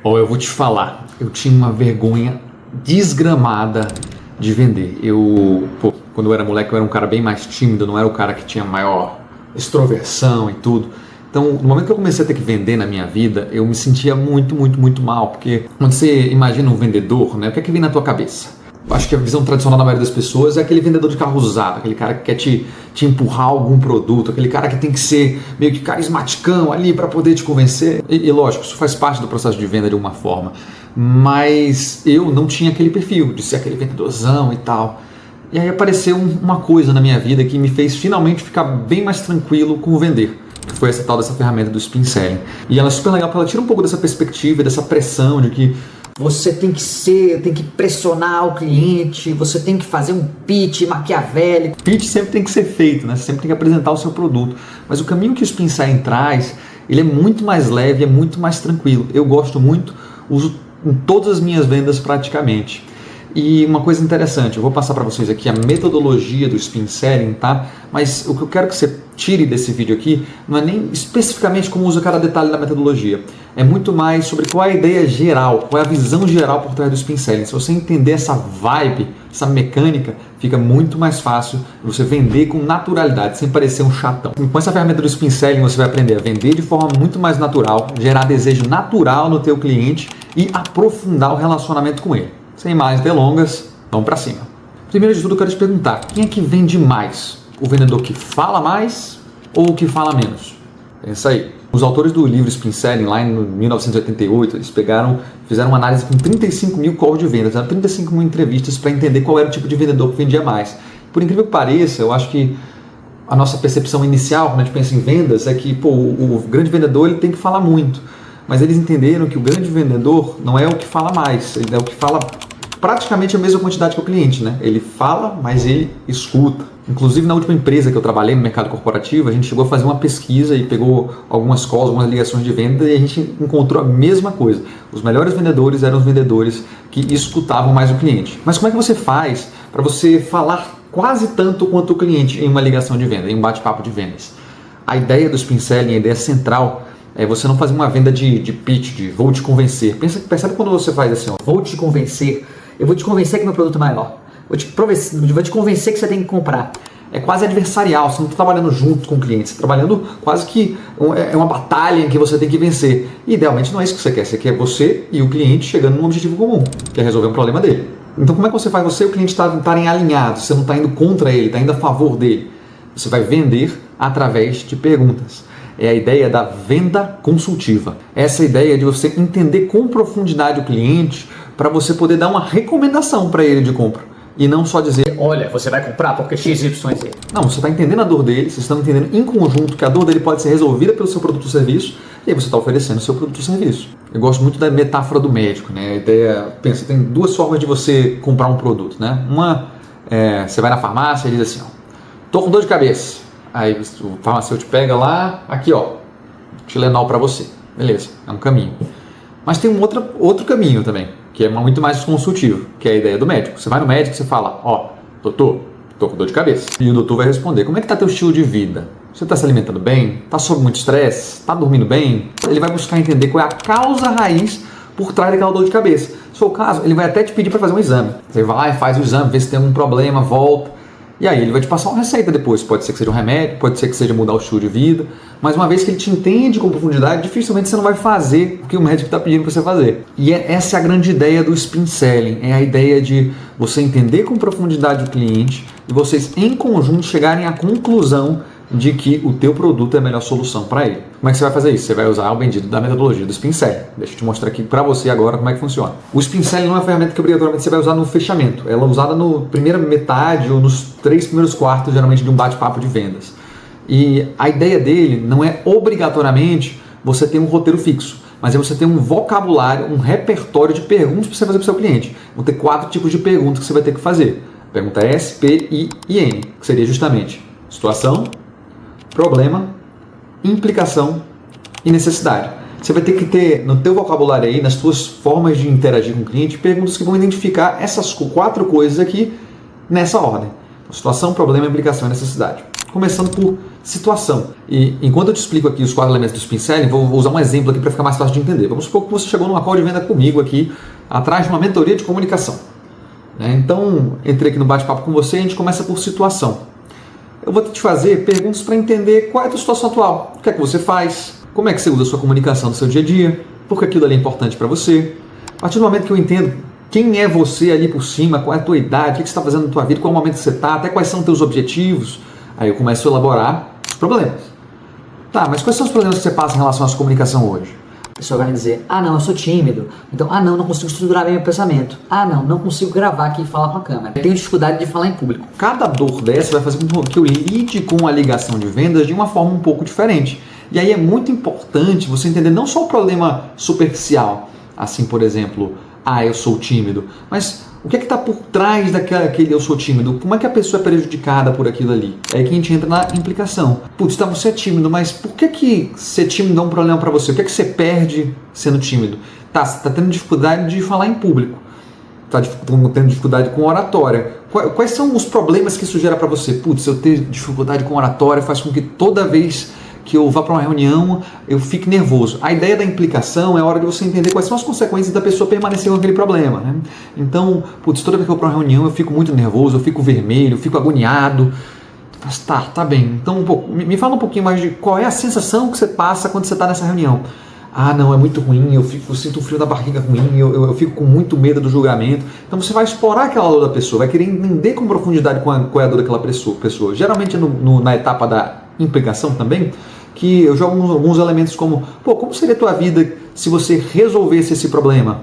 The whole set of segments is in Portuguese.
Ó, eu vou te falar, eu tinha uma vergonha desgramada de vender. Quando eu era moleque, eu era um cara bem mais tímido, não era o cara que tinha maior extroversão e tudo. Então, no momento que eu comecei a ter que vender na minha vida, eu me sentia muito mal, porque quando você imagina um vendedor, né, o que é que vem na tua cabeça? Eu acho que a visão tradicional da maioria das pessoas é aquele vendedor de carro usado, aquele cara que quer te empurrar algum produto, aquele cara que tem que ser meio que carismaticão ali para poder te convencer. E lógico, isso faz parte do processo de venda de alguma forma, mas eu não tinha aquele perfil de ser aquele vendedorzão e tal. E aí apareceu uma coisa na minha vida que me fez finalmente ficar bem mais tranquilo com o vender, que foi essa tal dessa ferramenta do Spin Selling. E ela é super legal porque ela tira um pouco dessa perspectiva, dessa pressão de que você tem que pressionar o cliente, você tem que fazer um pitch maquiavélico. Pitch sempre tem que ser feito, né? Você sempre tem que apresentar o seu produto. Mas o caminho que o Spin Selling traz, ele é muito mais leve, é muito mais tranquilo. Eu gosto muito, uso em todas as minhas vendas praticamente. E uma coisa interessante, eu vou passar para vocês aqui a metodologia do Spin Selling, tá? Mas o que eu quero que você tire desse vídeo aqui não é nem especificamente como usa cada detalhe da metodologia. É muito mais sobre qual é a ideia geral, qual é a visão geral por trás do Spin Selling. Se você entender essa vibe, essa mecânica, fica muito mais fácil você vender com naturalidade, sem parecer um chatão. Com essa ferramenta do Spin Selling, você vai aprender a vender de forma muito mais natural, gerar desejo natural no teu cliente e aprofundar o relacionamento com ele. Sem mais delongas, vamos para cima. Primeiro de tudo, eu quero te perguntar, quem é que vende mais? O vendedor que fala mais ou o que fala menos? Pensa aí. Os autores do livro Spin Selling, lá em 1988, eles fizeram uma análise com 35 mil calls de vendas, 35 mil entrevistas para entender qual era o tipo de vendedor que vendia mais. Por incrível que pareça, eu acho que a nossa percepção inicial, quando a gente pensa em vendas, é que o grande vendedor ele tem que falar muito. Mas eles entenderam que o grande vendedor não é o que fala mais, ele é o que fala praticamente a mesma quantidade que o cliente, né? Ele fala, mas ele escuta. Inclusive, na última empresa que eu trabalhei no mercado corporativo, a gente chegou a fazer uma pesquisa e pegou algumas calls, algumas ligações de venda e a gente encontrou a mesma coisa. Os melhores vendedores eram os vendedores que escutavam mais o cliente. Mas como é que você faz para você falar quase tanto quanto o cliente em uma ligação de venda, em um bate-papo de vendas? A ideia do Spin Selling, a ideia central, é você não fazer uma venda de pitch, de vou te convencer. Percebe quando você faz assim, ó, vou te convencer, eu vou te convencer que meu produto é maior, vou te convencer que você tem que comprar. É quase adversarial, você não está trabalhando junto com o cliente, você está trabalhando quase que é uma batalha em que você tem que vencer. E idealmente não é isso que você quer você e o cliente chegando num objetivo comum, que é resolver um problema dele. Então como é que você faz você e o cliente estarem alinhados, você não está indo contra ele, está indo a favor dele? Você vai vender através de perguntas. É a ideia da venda consultiva. Essa ideia de você entender com profundidade o cliente para você poder dar uma recomendação para ele de compra. E não só dizer, olha, você vai comprar porque XYZ. Não, você está entendendo a dor dele, você está entendendo em conjunto que a dor dele pode ser resolvida pelo seu produto ou serviço e aí você está oferecendo o seu produto ou serviço. Eu gosto muito da metáfora do médico, né? A ideia, pensa, tem duas formas de você comprar um produto, né? Uma, você vai na farmácia e diz assim, ó, tô com dor de cabeça. Aí o farmacêutico pega lá, aqui ó, Tilenol para você. Beleza, é um caminho. Mas tem um outro caminho também, que é muito mais consultivo, que é a ideia do médico. Você vai no médico e você fala, ó, doutor, tô com dor de cabeça. E o doutor vai responder, como é que tá teu estilo de vida? Você tá se alimentando bem? Tá sob muito estresse? Tá dormindo bem? Ele vai buscar entender qual é a causa raiz por trás daquela dor de cabeça. Se for o caso, ele vai até te pedir para fazer um exame. Você vai lá e faz o exame, vê se tem algum problema, volta. E aí ele vai te passar uma receita depois, pode ser que seja um remédio, pode ser que seja mudar o estilo de vida, mas uma vez que ele te entende com profundidade, dificilmente você não vai fazer o que o médico está pedindo para você fazer. E essa é a grande ideia do Spin Selling, é a ideia de você entender com profundidade o cliente e vocês em conjunto chegarem à conclusão de que o teu produto é a melhor solução para ele. Como é que você vai fazer isso? Você vai usar o bendito da metodologia do Spin Selling. Deixa eu te mostrar aqui para você agora como é que funciona. O Spin Selling não é uma ferramenta que obrigatoriamente você vai usar no fechamento. Ela é usada na primeira metade ou nos 3 primeiros quartos, geralmente, de um bate-papo de vendas. E a ideia dele não é obrigatoriamente você ter um roteiro fixo, mas é você ter um vocabulário, um repertório de perguntas para você fazer para o seu cliente. Vão ter 4 tipos de perguntas que você vai ter que fazer. Pergunta S, P, I e N, que seria justamente situação, problema, implicação e necessidade. Você vai ter que ter no teu vocabulário aí, nas tuas formas de interagir com o cliente, perguntas que vão identificar essas 4 coisas aqui nessa ordem. Situação, problema, implicação e necessidade. começando por situação. E enquanto eu te explico aqui os 4 elementos do Spin Selling, vou usar um exemplo aqui para ficar mais fácil de entender. Vamos supor que você chegou numa call de venda comigo aqui, atrás de uma mentoria de comunicação. Então, entrei aqui no bate-papo com você e a gente começa por situação. Eu vou te fazer perguntas para entender qual é a tua situação atual, o que é que você faz, como é que você usa a sua comunicação no seu dia a dia, por que aquilo ali é importante para você. A partir do momento que eu entendo quem é você ali por cima, qual é a tua idade, o que você está fazendo na tua vida, qual é o momento que você está, até quais são os teus objetivos, aí eu começo a elaborar os problemas. Tá, mas quais são os problemas que você passa em relação à sua comunicação hoje? A pessoa vai me dizer, não, eu sou tímido, então, não consigo estruturar bem meu pensamento, não consigo gravar aqui e falar com a câmera, eu tenho dificuldade de falar em público. Cada dor dessa vai fazer com que eu lide com a ligação de vendas de uma forma um pouco diferente. E aí é muito importante você entender não só o problema superficial, assim, por exemplo, eu sou tímido, mas o que é que está por trás daquele eu sou tímido? Como é que a pessoa é prejudicada por aquilo ali? É aí que a gente entra na implicação. Putz, você é tímido, mas por que ser tímido é um problema para você? O que é que você perde sendo tímido? Você está tendo dificuldade de falar em público. Está tendo dificuldade com oratória. Quais são os problemas que isso gera para você? Putz, eu ter dificuldade com oratória faz com que toda vez que eu vá para uma reunião, eu fique nervoso. A ideia da implicação é a hora de você entender quais são as consequências da pessoa permanecer com aquele problema. Né? Então, toda vez que eu vou para uma reunião, eu fico muito nervoso, eu fico vermelho, eu fico agoniado. Mas tá bem. Então, me fala um pouquinho mais de qual é a sensação que você passa quando você está nessa reunião. Não, é muito ruim, eu sinto um frio na barriga ruim, eu fico com muito medo do julgamento. Então você vai explorar aquela dor da pessoa, vai querer entender com profundidade qual é a dor daquela pessoa. Geralmente na etapa da implicação também, que eu jogo alguns elementos como, como seria a tua vida se você resolvesse esse problema?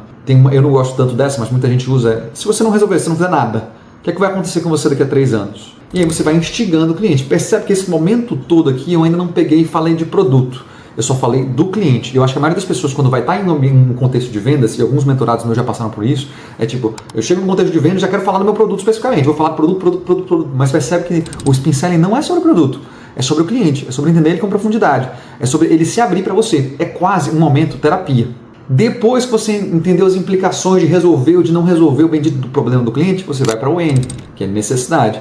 Eu não gosto tanto dessa, mas muita gente usa, se você não resolver, se não fizer nada, o que é que vai acontecer com você daqui a 3 anos? E aí você vai instigando o cliente. Percebe que esse momento todo aqui eu ainda não peguei e falei de produto. Eu só falei do cliente. Eu acho que a maioria das pessoas, quando vai estar em um contexto de vendas, e alguns mentorados meus já passaram por isso, é tipo, eu chego no contexto de vendas e já quero falar do meu produto especificamente. Vou falar produto. Mas percebe que o Spin Selling não é sobre o produto. É sobre o cliente, é sobre entender ele com profundidade, é sobre ele se abrir para você. É quase um momento terapia. Depois que você entendeu as implicações de resolver ou de não resolver o bendito do problema do cliente, você vai para o N, que é necessidade.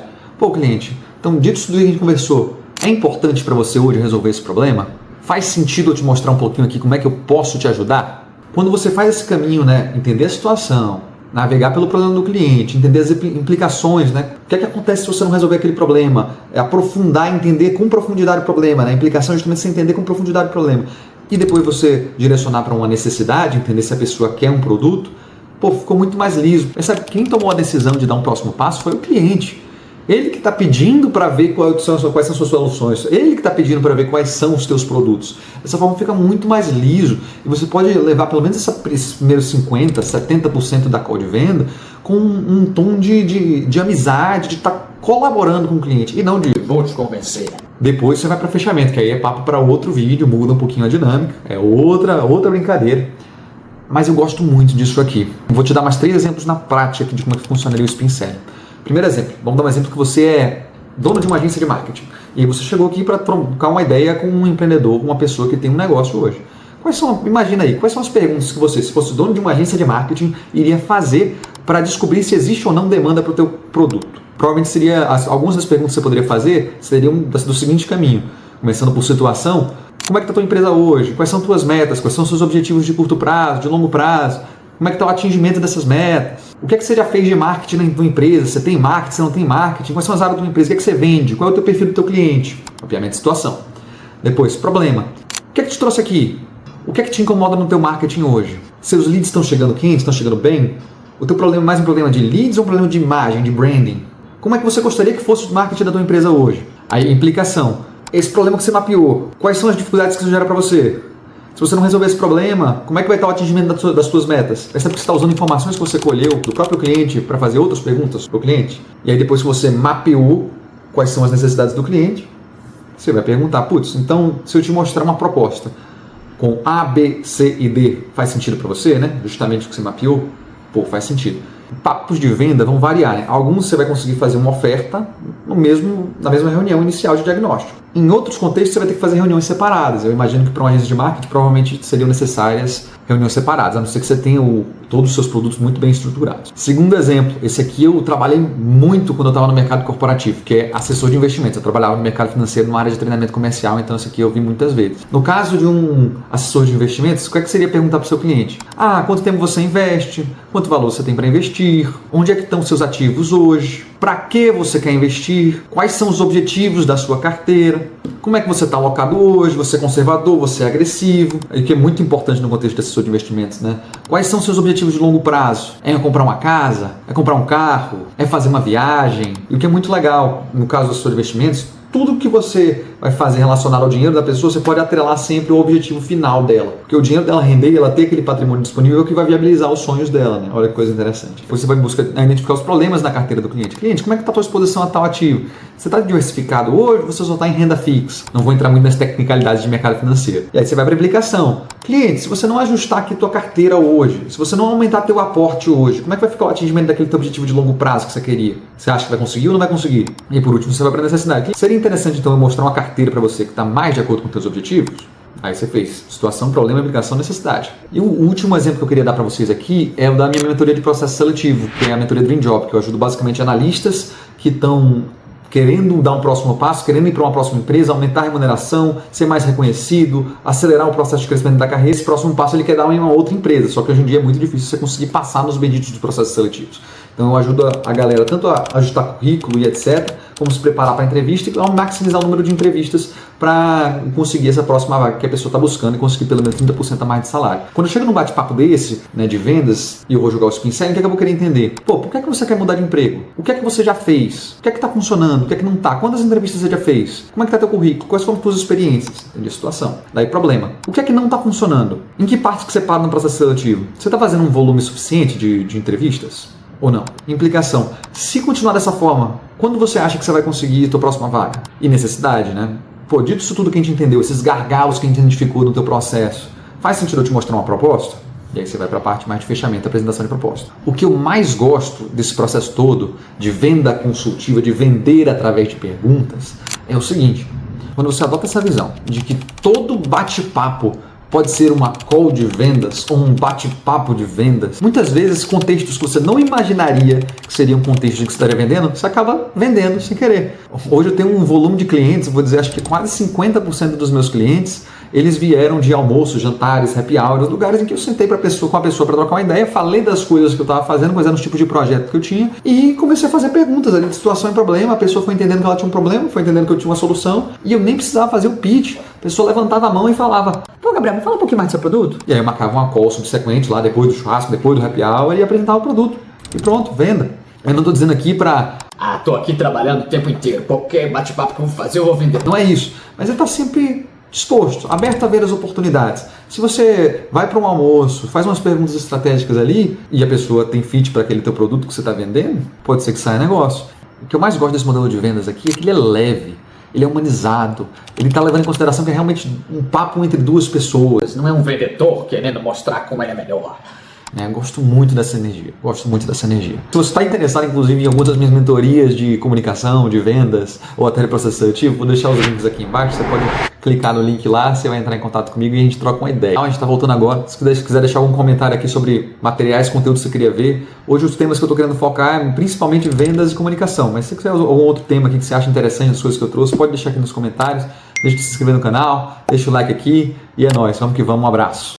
Cliente, então dito isso tudo que a gente conversou, é importante para você hoje resolver esse problema? Faz sentido eu te mostrar um pouquinho aqui como é que eu posso te ajudar? Quando você faz esse caminho, entender a situação, navegar pelo problema do cliente, entender as implicações, o que é que acontece se você não resolver aquele problema, aprofundar, entender com profundidade o problema, a implicação é justamente você entender com profundidade o problema, e depois você direcionar para uma necessidade, entender se a pessoa quer um produto, ficou muito mais liso. Mas sabe, quem tomou a decisão de dar um próximo passo foi o cliente. Ele que está pedindo para ver quais são as suas soluções. Ele que está pedindo para ver quais são os teus produtos. Dessa forma fica muito mais liso. E você pode levar pelo menos esses primeiros 50%, 70% da call de venda com um tom de amizade, de estar colaborando com o cliente. E não de vou te convencer. Depois você vai para fechamento, que aí é papo para outro vídeo, muda um pouquinho a dinâmica. É outra brincadeira. Mas eu gosto muito disso aqui. Vou te dar mais 3 exemplos na prática de como é que funcionaria o Spin Selling. Primeiro exemplo, vamos dar um exemplo que você é dono de uma agência de marketing e aí você chegou aqui para trocar uma ideia com um empreendedor, com uma pessoa que tem um negócio hoje. Imagina aí, quais são as perguntas que você, se fosse dono de uma agência de marketing, iria fazer para descobrir se existe ou não demanda para o teu produto? Provavelmente algumas das perguntas que você poderia fazer seriam do seguinte caminho, começando por situação: como é que está a tua empresa hoje? Quais são tuas metas? Quais são os seus objetivos de curto prazo, de longo prazo? Como é que está o atingimento dessas metas? O que é que você já fez de marketing na tua empresa? Você tem marketing, você não tem marketing? Quais são as áreas da tua empresa? O que é que você vende? Qual é o teu perfil do teu cliente? Obviamente, situação. Depois, problema. O que é que te trouxe aqui? O que é que te incomoda no teu marketing hoje? Seus leads estão chegando quentes? Estão chegando bem? O teu problema é mais um problema de leads ou um problema de imagem, de branding? Como é que você gostaria que fosse o marketing da tua empresa hoje? Aí, implicação. Esse problema que você mapeou, quais são as dificuldades que isso gera para você? Se você não resolver esse problema, como é que vai estar o atingimento das suas metas? É sempre que você está usando informações que você colheu do próprio cliente para fazer outras perguntas para o cliente. E aí depois que você mapeou quais são as necessidades do cliente, você vai perguntar, então se eu te mostrar uma proposta com A, B, C e D, faz sentido para você, Justamente o que você mapeou? Faz sentido. Papos de venda vão variar, né? Alguns você vai conseguir fazer uma oferta na mesma reunião inicial de diagnóstico. Em outros contextos você vai ter que fazer reuniões separadas. Eu imagino que para uma agência de marketing provavelmente seriam necessárias reuniões separadas, a não ser que você tenha todos os seus produtos muito bem estruturados. Segundo exemplo, esse aqui eu trabalhei muito quando eu estava no mercado corporativo, que é assessor de investimentos. Eu trabalhava no mercado financeiro numa área de treinamento comercial, então isso aqui eu vi muitas vezes. No caso de um assessor de investimentos, o que seria perguntar para o seu cliente? Quanto tempo você investe? Quanto valor você tem para investir? Onde é que estão seus ativos hoje? Para que você quer investir? Quais são os objetivos da sua carteira? Como é que você está alocado hoje? Você é conservador? Você é agressivo? O que é muito importante no contexto de assessor de investimentos, né? Quais são seus objetivos de longo prazo? É comprar uma casa? É comprar um carro? É fazer uma viagem? E o que é muito legal no caso do assessor de investimentos, tudo que você vai fazer relacionado ao dinheiro da pessoa, você pode atrelar sempre o objetivo final dela. Porque o dinheiro dela render e ela ter aquele patrimônio disponível é o que vai viabilizar os sonhos dela, né? Olha que coisa interessante. Depois você vai buscar identificar os problemas na carteira do cliente. Cliente, como é que está a tua exposição a tal ativo? Você está diversificado hoje ou você só está em renda fixa? Não vou entrar muito nas tecnicalidades de mercado financeiro. E aí você vai para a aplicação. Cliente, se você não ajustar aqui tua carteira hoje, se você não aumentar teu aporte hoje, como é que vai ficar o atingimento daquele teu objetivo de longo prazo que você queria? Você acha que vai conseguir ou não vai conseguir? E por último, você vai para a necessidade. Seria interessante então eu mostrar uma carteira para você que está mais de acordo com os seus objetivos? Aí você fez situação, problema, aplicação, necessidade. E o último exemplo que eu queria dar para vocês aqui é o da minha mentoria de processo seletivo, que é a mentoria Dream Job, que eu ajudo basicamente analistas que estão querendo dar um próximo passo, querendo ir para uma próxima empresa, aumentar a remuneração, ser mais reconhecido, acelerar o processo de crescimento da carreira. Esse próximo passo ele quer dar em uma outra empresa, só que hoje em dia é muito difícil você conseguir passar nos benditos dos processos seletivos. Então eu ajudo a galera tanto a ajustar currículo e etc, como se preparar para a entrevista e maximizar o número de entrevistas para conseguir essa próxima vaga que a pessoa está buscando e conseguir pelo menos 30% a mais de salário. Quando eu chego num bate-papo desse, né, de vendas, e eu vou jogar o spin selling, o que é que eu vou querer entender? Por que é que você quer mudar de emprego? O que é que você já fez? O que é que está funcionando? O que é que não está? Quantas entrevistas você já fez? Como é que está teu currículo? Quais foram as tuas experiências? Entendi a situação. Daí problema. O que é que não está funcionando? Em que partes que você para no processo seletivo? Você está fazendo um volume suficiente de entrevistas? Ou não? Implicação. Se continuar dessa forma, quando você acha que você vai conseguir a tua próxima vaga? E necessidade, né? Dito isso tudo que a gente entendeu, esses gargalos que a gente identificou no teu processo, faz sentido eu te mostrar uma proposta? E aí você vai para a parte mais de fechamento, apresentação de proposta. O que eu mais gosto desse processo todo, de venda consultiva, de vender através de perguntas, é o seguinte: quando você adota essa visão de que todo bate-papo pode ser uma call de vendas ou um bate-papo de vendas. Muitas vezes, contextos que você não imaginaria que seriam contextos em que você estaria vendendo, você acaba vendendo sem querer. Hoje eu tenho um volume de clientes, vou dizer, acho que quase 50% dos meus clientes, eles vieram de almoços, jantares, happy hours, lugares em que eu sentei com a pessoa para trocar uma ideia, falei das coisas que eu estava fazendo, quais eram os tipos de projeto que eu tinha e comecei a fazer perguntas ali de situação e problema. A pessoa foi entendendo que ela tinha um problema, foi entendendo que eu tinha uma solução e eu nem precisava fazer o pitch. A pessoa levantava a mão e falava: "Pô, Gabriel, me fala um pouquinho mais do seu produto." E aí eu marcava uma call subsequente lá depois do churrasco, depois do happy hour e apresentava o produto. E pronto, venda. Eu não estou dizendo aqui para tô aqui trabalhando o tempo inteiro, qualquer bate-papo que eu vou fazer eu vou vender. Não é isso, mas ele está sempre disposto, aberto a ver as oportunidades. Se você vai para um almoço, faz umas perguntas estratégicas ali e a pessoa tem fit para aquele teu produto que você está vendendo, pode ser que saia negócio. O que eu mais gosto desse modelo de vendas aqui é que ele é leve, ele é humanizado, ele está levando em consideração que é realmente um papo entre duas pessoas. Não é um vendedor querendo mostrar como ele é melhor. Gosto muito dessa energia, Se você está interessado, inclusive, em algumas das minhas mentorias de comunicação, de vendas ou até de processo seletivo, vou deixar os links aqui embaixo, você pode clicar no link lá, você vai entrar em contato comigo e a gente troca uma ideia. A gente está voltando agora, se quiser deixar algum comentário aqui sobre materiais, conteúdos que você queria ver. Hoje os temas que eu estou querendo focar é principalmente vendas e comunicação, mas se você quiser algum outro tema aqui que você acha interessante, as coisas que eu trouxe, pode deixar aqui nos comentários, deixa de se inscrever no canal, deixa o like aqui e é nóis, vamos que vamos, um abraço.